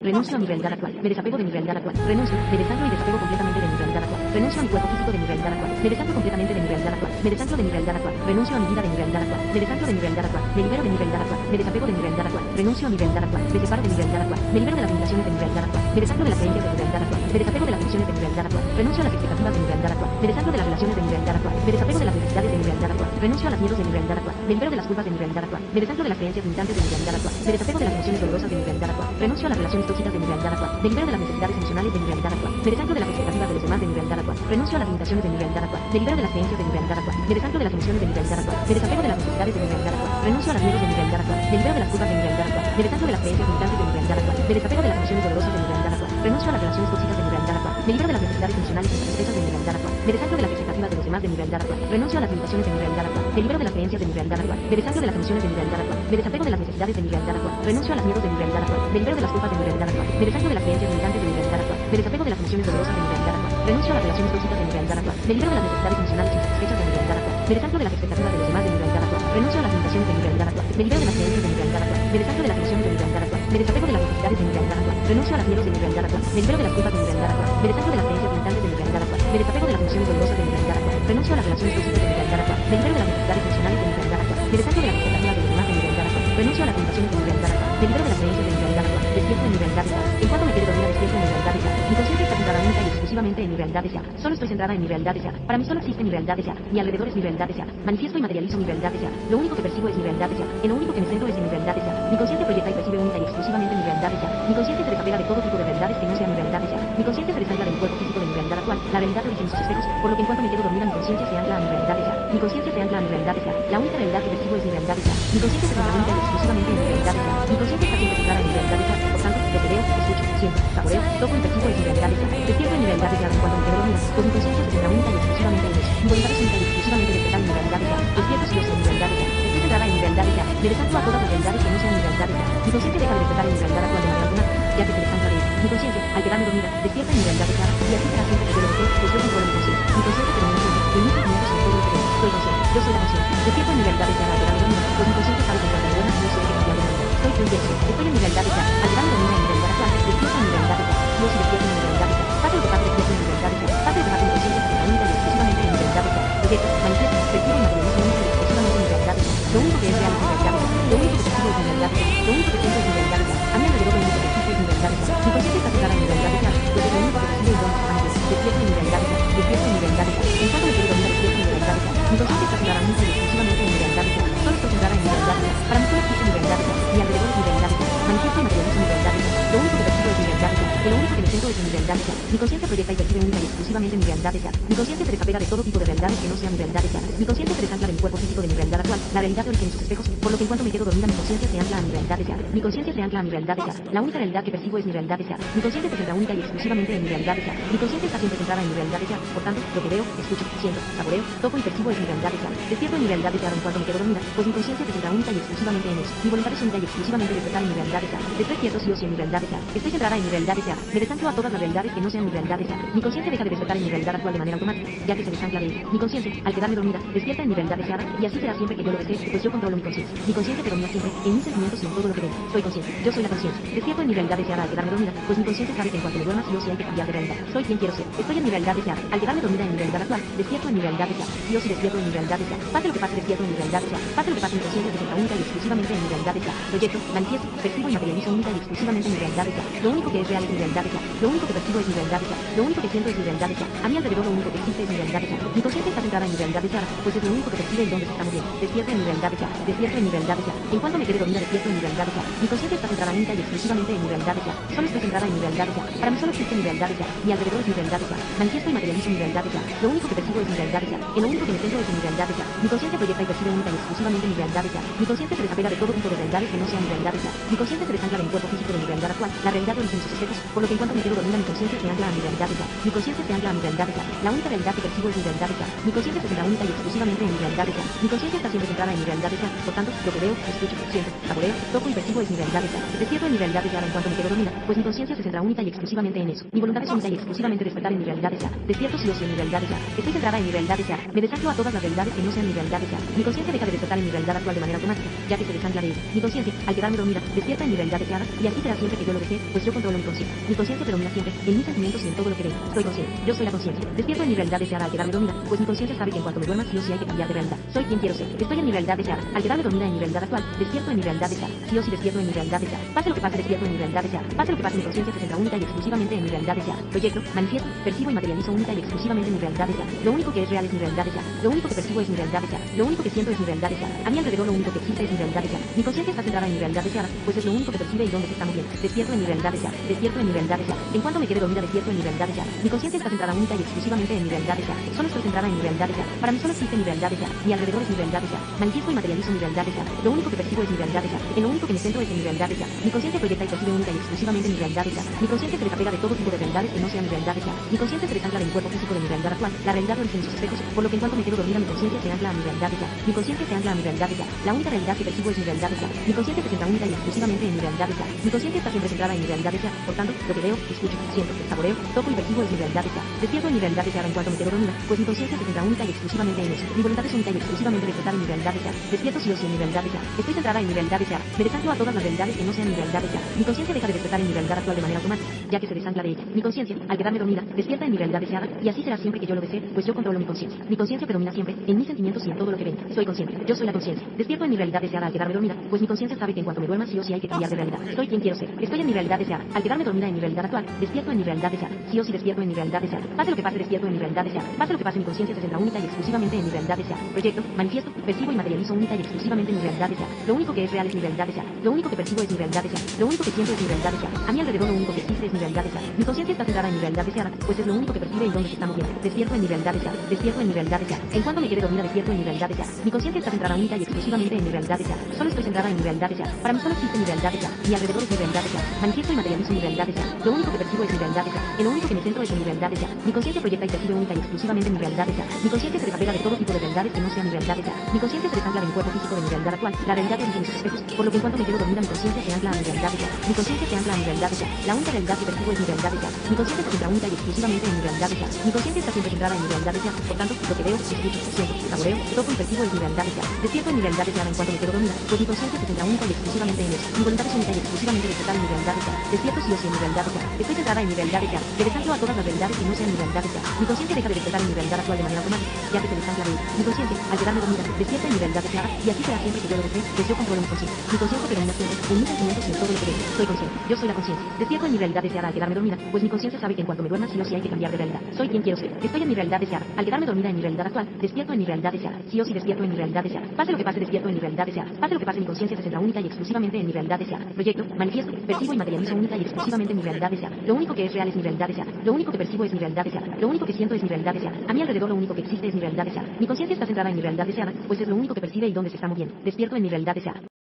Renuncio a mi realidad actual. Me desapego de mi realidad actual. Renuncio, me desanclo y desapego completamente de mi realidad actual. Renuncio a mi cuerpo físico de mi realidad actual. Me desanclo completamente de mi realidad actual. Me desanclo de mi realidad actual. Renuncio a mi vida de mi realidad actual. Me desanclo de mi realidad actual. Me libero de mi realidad actual. Me desapego de mi realidad actual. Renuncio a mi realidad actual. Me separo de mi realidad actual. Me libero de las limitaciones de mi realidad actual. Me desapego de las creencias de mi realidad actual. Me desapego de las ilusiones de mi realidad actual. Renuncio a las expectativas de mi realidad actual. Me desapego de las relaciones de mi realidad actual. Me desapego de las necesidades de mi realidad actual. Renuncio a los miedos de mi realidad actual. Me libero de las culpas de mi realidad actual. Me desapego de las creencias limitantes de mi realidad actual. Me desapego de las emociones dolorosas de mi realidad actual. Renuncio a las relaciones tóxicas de mi realidad actual. Me libero de las necesidades emocionales de mi realidad actual. Me desapego de las expectativas de los demás de mi realidad actual. Renuncio a las limitaciones de mi realidad actual. Me libero de las creencias de mi realidad actual. Me desapego de las emociones de mi realidad actual. Me desapego de las necesidades de mi realidad actual. Renuncio a los miedos de mi realidad actual. Me libero de las culpas de mi realidad actual. Me desapego de las creencias limitantes de mi realidad actual. Me desapego de las emociones dolorosas de mi realidad actual. Renuncio a las relaciones tóxicas de mi realidad actual. Me libero de las necesidades emocionales insatisfechas de mi realidad actual. Me desapego de las expectativas de los demás de mi realidad actual. Renuncio a las limitaciones de mi realidad actual. Me libero de las creencias de mi realidad actual. Me desapego de las emociones de mi realidad actual. Me desapego de las necesidades de mi realidad actual. Renuncio a los miedos de mi realidad actual. Me libero de las culpas de mi realidad actual. Me desapego de las creencias limitantes de mi realidad actual. Me desapego de las emociones dolorosas de mi realidad actual. Renuncio a las relaciones tóxicas de mi realidad actual. Me libero de las necesidades emocionales insatisfechas de mi realidad actual. Me desapego de las expectativas de los demás de mi realidad actual. Renuncio a las limitaciones de mi realidad actual. Me libero de las creencias de mi realidad actual. Me desapego de las emociones de mi realidad actual. Me desapego de las necesidades de mi realidad actual. Renuncio a los miedos de mi realidad actual. Me libero de las culpas de mi realidad actual. Me desapego de las creencias limitantes de mi realidad actual. Me desapego de las emociones dolorosas de mi realidad actual. Renuncio a las relaciones tóxicas de mi realidad actual. Me libero de las necesidades emocionales de mi realidad actual. Me desapego de las expectativas de los demás de mi realidad actual. Renuncio a las limitaciones de mi realidad actual. Me libero de las creencias de mi realidad actual. Despierto en mi realidad deseada. En cuanto me quede dormida, despierto en mi realidad deseada. Mi conciencia está centrada única y exclusivamente en mi realidad deseada. Solo estoy centrada en mi realidad deseada. Para mí solo existe mi realidad deseada. Mi alrededor es mi realidad deseada. Manifiesto y materializo mi realidad deseada. Lo único que percibo es mi realidad deseada. En lo único que me centro es en mi realidad deseada. Mi consciente proyecta y percibe única y exclusivamente mi realidad deseada. Mi consciente se desapega de todo tipo de realidades que no sea mi realidad deseada. Mi consciente se desancla de mi cuerpo físico de mi realidad actual. La realidad de origen sus espejos, por lo que en cuanto me quedo dormida, mi conciencia se ancla a mi realidad deseada. Mi conciencia se ancla a mi realidad deseada. La única realidad que percibo es mi realidad deseada. Mi consciente se centra única y exclusivamente en mi realidad deseada. Mi consciente está siempre centrada en mi realidad deseada. Por tanto, lo que veo, escucho, siento, saboreo, toco y percibo es mi realidad deseada. Despierto en mi realidad deseada en cuanto me quedo dormida, pues mi conciencia se centra única y exclusivamente en eso. Mi voluntad es única y exclusivamente despertar en mi realidad deseada. Despierto si yo soy mi realidad deseada. Estoy centrada en mi realidad deseada. Me desanclo a todas las realidades que no sean mi realidad deseada. Mi consciente deja de despertar en mi realidad actual de manera automática, ya que se desancla de ella. Mi conciencia, al quedarme dormida, despierta en mi realidad deseada, y así será siempre que yo lo desee, pues yo controlo mi conciencia. Mi conciencia predomina siempre, en mis sentimientos y en todo lo que veo. Soy consciente, yo soy la conciencia. Despierto en mi realidad deseada al quedarme dormida, pues mi conciencia sabe que cuantas buenas yo soy que cambiar de realidad. Soy yo y eso. Estoy en mi realidad deseada. Al quedarme dormida en mi realidad actual, despierto en mi realidad deseada. Yo sí despierto en mi realidad deseada. Pase lo que pase, despierto en mi realidad deseada. Pase lo que pase, mi conciencia se centra única y exclusivamente en mi realidad deseada. Proyecto, manifiesto, percibo y materializo única y exclusivamente en mi realidad deseada. Lo único que es real es mi realidad deseada. Lo único que percibo es mi realidad deseada. Lo único que siento es mi realidad deseada. A mi alrededor lo único que existe es mi realidad deseada. Mi conciencia está centrada en mi realidad deseada, pues es lo único que percibo y donde se manifiesta. Despierto en mi realidad deseada. Despierto en mi realidad deseada. En cuanto me quedo dormida, despierto en mi realidad deseada. Mi conciencia está centrada única y exclusivamente en mi realidad deseada. Solo estoy centrada en mi realidad deseada. Para mí solo existe mi realidad deseada. Mi alrededor es mi realidad deseada. Manifiesto y materializo mi realidad deseada. Lo único que percibo es mi realidad deseada. En lo único que me centro es en mi realidad deseada. Mi conciencia proyecta y percibe única y exclusivamente mi realidad deseada. Mi conciencia se desapega de todo tipo de realidades que no sean mi realidad deseada. Mi conciencia se desancla de mi cuerpo físico de mi realidad actual. La realidad de origen sus espejos, por lo que en cuanto me quedo dormida, mi conciencia se ancla a mi realidad deseada. Mi conciencia se ancla a mi realidad deseada. La única realidad que percibo es mi realidad deseada. Mi conciencia se centra única y exclusivamente en mi realidad deseada. Mi conciencia está siempre centrada en mi realidad deseada. Por tanto, lo que veo, escucho, siento, saboreo, toco y percibo es mi realidad deseada. Despierto en mi realidad deseada en cuanto me quedo dormida, pues mi conciencia se centra única y exclusivamente en eso. Mi voluntad es única y exclusivamente despertar en mi realidad deseada. Estoy quieto sí o sí en mi realidad deseada. Estoy centrada en mi realidad deseada. Me desanclo a todas las realidades que no sean mi realidad deseada. Mi conciencia deja de despertar en mi realidad actual de manera automática, ya que se desancla de ella. Mi conciencia, al quedarme dormida, despierta en mi realidad deseada, y así será siempre que yo lo desee, pues yo controlo mi conciencia. Mi conciencia predomina siempre en mis sentimientos y en todo lo que veo. Soy consciente, yo soy la conciencia. Despierto en mi realidad deseada al quedarme dormida, pues mi conciencia sabe que en cuanto me duerma sí o sí hay que cambiar de realidad. Soy quien quiero ser. Estoy en mi realidad deseada. Al quedarme dormida en mi realidad actual, despierto en mi realidad deseada. Yo sí despierto en mi realidad deseada. Pase lo que pase, despierto en mi realidad deseada. Pase lo que pase, mi conciencia se centra única y exclusivamente en mi realidad deseada. Proyecto, manifiesto, percibo y materializo única y exclusivamente en mi realidad deseada. Lo único que es real es mi realidad deseada. Lo único que percibo es mi realidad deseada. Lo único que siento es mi realidad deseada. A mi alrededor lo único que existe es mi realidad deseada. Mi conciencia está centrada en mi realidad deseada, pues es lo único que percibe y donde se está moviendo. Despierto en mi realidad deseada. Despierto en mi realidad deseada. En cuanto me quede dormida, despierto en mi realidad deseada. Mi conciencia está centrada única y exclusivamente en mi realidad deseada. Solo estoy centrada en mi realidad deseada. Para mí solo existe mi realidad deseada. Mi alrededor es mi realidad deseada. Manifiesto y materializo mi realidad deseada. Lo único que percibo es mi realidad deseada. En lo único que me centro es en mi realidad deseada. Mi conciencia proyecta y percibe única y exclusivamente mi realidad deseada. Mi conciencia se desapega de todo tipo de realidades que no sean mi realidad deseada. Mi conciencia se desancla de mi cuerpo físico de mi realidad actual. La realidad de origen sus espejos, por lo que en cuanto me quedo dormida mi conciencia se ancla a mi realidad deseada. Mi conciencia se ancla a mi realidad deseada. La única realidad que percibo es mi realidad deseada. Mi conciencia se centra única y exclusivamente en mi realidad deseada. Mi conciencia está siempre centrada en mi realidad deseada. Por tanto, lo que veo, escucho, siento, saboreo, toco y percibo es mi realidad deseada. Despierto en mi realidad deseada en cuanto me quedo dormida, pues mi conciencia se centra única y exclusivamente en eso. Mi voluntad es única y exclusivamente despertar en mi realidad deseada. Despierto sí o sí en mi realidad deseada. Estoy centrada en mi realidad deseada. Me desanclo a todas las realidades que no sean mi realidad deseada. Mi conciencia deja de despertar en mi realidad actual de manera automática, ya que se desancla de ella. Mi conciencia, al quedarme dormida, despierta en mi realidad deseada, y así será siempre que yo lo desee, pues yo controlo mi conciencia. Mi conciencia predomina siempre en mis sentimientos y en todo lo que veo. Soy consciente. Yo soy la conciencia. Despierto en mi realidad deseada al quedarme dormida, pues mi conciencia sabe que en cuanto me duerma sí o sí hay que cambiar de realidad. Soy quien quiero ser. Estoy en mi realidad deseada. Al quedarme dormida en mi realidad actual, despierto en mi realidad deseada. Sí o sí despierto en mi realidad deseada. Pase lo que pase, despierto en mi realidad deseada. Pase lo que pase, mi conciencia se centra única y exclusivamente en mi realidad deseada. Proyecto, manifiesto, percibo y materializo única y exclusivamente en mi realidad deseada. Lo único que es real es mi realidad deseada. Lo único que percibo es mi realidad deseada. Lo único que siento es mi realidad deseada. A mi alrededor lo único que existe es mi realidad deseada. Mi conciencia está centrada en mi realidad deseada, pues es lo único que percibe y donde se está moviendo. Despierto en mi realidad deseada. Despierto en mi realidad deseada. En cuanto me quede dormida, despierto en mi realidad deseada. Mi conciencia está centrada única y exclusivamente en mi realidad deseada. Solo estoy centrada en mi realidad deseada. Para mí solo existe mi realidad deseada. Mi alrededor es mi realidad deseada. Manifiesto y materializo mi realidad deseada. Lo único que percibo es mi realidad deseada. En lo único que me centro es en mi realidad deseada. Mi conciencia proyecta y percibe única y exclusivamente mi realidad deseada. Mi conciencia se desapega de todo tipo de realidades que no sean mi realidad deseada. Mi conciencia se desancla de mi cuerpo físico de mi realidad actual. La realidad lo dice en sus espejos, por lo que en cuanto me quedo dormida mi conciencia se ancla a mi realidad deseada. Mi conciencia se ancla a mi realidad deseada. La única realidad que percibo es mi realidad deseada. Mi conciencia se centra única y exclusivamente en mi realidad deseada. Mi conciencia está siempre centrada en mi realidad deseada. Por tanto, lo que veo, escucho, siento, saboreo, toco y percibo es mi realidad deseada. Despierto en mi realidad deseada en cuanto me quedo dormida, pues mi conciencia se centra única y exclusivamente en eso. Mi voluntad es única y exclusivamente despertar en mi realidad deseada. Despierto sí o sí en mi realidad deseada. Estoy centrada en mi realidad deseada. Me desanclo a todas las realidades que no sean mi realidad deseada. Mi conciencia deja de despertar en mi realidad actual de manera automática, ya que se desancla de ella. Mi conciencia, al quedarme dormida, despierta en mi realidad deseada, y así será siempre que yo lo desee, pues yo controlo mi conciencia. Mi conciencia predomina siempre en mis sentimientos y en todo lo que venga. Soy consciente. Yo soy la conciencia. Despierto en mi realidad deseada al quedarme dormida, pues mi conciencia sabe que en cuanto me duerma sí o sí hay que cambiar de realidad. Soy quien quiero ser. Estoy en mi realidad deseada. Al quedarme dormida en mi realidad actual, despierto en mi realidad deseada. Sí o sí despierto en mi realidad deseada. Pase lo que pase, despierto en mi realidad deseada. Pase lo que pase, mi conciencia se centra única y exclusivamente en mi realidad deseada. Proyecto, manifiesto, percibo y materializo única y exclusivamente mi realidad deseada. Lo único que es real es mi realidad deseada. Lo único que percibo es mi realidad deseada. Lo único que siento es mi realidad deseada. A mi alrededor lo único que existe es mi realidad deseada. Mi conciencia está centrada en mi realidad deseada, pues es lo único que percibe y donde se está moviendo. Despierto en mi realidad deseada. Despierto en mi realidad deseada. En cuanto me quede dormida, despierto en mi realidad deseada. Mi conciencia está centrada única y exclusivamente en mi realidad deseada. Solo estoy centrada en mi realidad deseada. Para mí solo existe mi realidad deseada. Mi alrededor es mi realidad deseada. Manifiesto y materializo mi realidad deseada. Lo único que percibo es mi realidad deseada. En lo único que me centro es en mi realidad deseada. Mi conciencia proyecta y percibe única y exclusivamente mi realidad deseada. Mi conciencia se desapega de todo tipo de realidades que no sean mi realidad deseada. Mi conciencia se desancla de mi cuerpo físico de mi realidad actual. La realidad lo dice en sus espejos, por lo que en cuanto me quedo dormida mi conciencia se ancla a mi realidad deseada. Mi conciencia se ancla a mi realidad deseada. La única realidad que percibo es mi realidad deseada. Mi conciencia se centra única y exclusivamente en mi realidad deseada. Mi conciencia está siempre centrada en mi realidad deseada. Por tanto, lo que veo, escucho, siento, saboreo, toco y percibo es mi realidad deseada. Despierto en mi realidad deseada en cuanto me quedo dormida, pues mi conciencia se centra única y exclusivamente en eso. Mi voluntad es única y exclusivamente despertar en mi realidad deseada. Despierto sí o sí en mi realidad deseada. Estoy centrada en mi realidad deseada. Me desanclo a todas las realidades que no sean mi realidad deseada. Mi conciencia deja de despertar en mi realidad actual de manera automática, ya que se desancla de ella. Mi conciencia, al quedarme dormida, despierta en mi realidad deseada, y así será siempre que yo lo desee, pues yo controlo mi conciencia. Mi conciencia predomina siempre en mis sentimientos y en todo lo que veo. Soy consciente. Yo soy la conciencia. Despierto en mi realidad deseada al quedarme dormida, pues mi conciencia sabe que en cuanto me duerma sí o sí hay que cambiar de realidad. Soy quien quiero ser. Estoy en mi realidad deseada. Al quedarme dormida en mi realidad actual, despierto en mi realidad deseada. Sí o sí despierto en mi realidad deseada. Pase lo que pase, despierto en mi realidad deseada. Pase lo que pase, mi conciencia se centra única y exclusivamente en mi realidad deseada. Proyecto, manifiesto, percibo y materializo única y exclusivamente mi realidad deseada. Lo único que es real es mi realidad deseada. Lo único que percibo es mi realidad deseada. Lo único que siento es mi realidad deseada. A mi alrededor lo único que existe es mi realidad deseada. Mi conciencia está centrada en mi realidad deseada, pues es lo único que percibe y donde se está moviendo. Despierto en mi realidad deseada.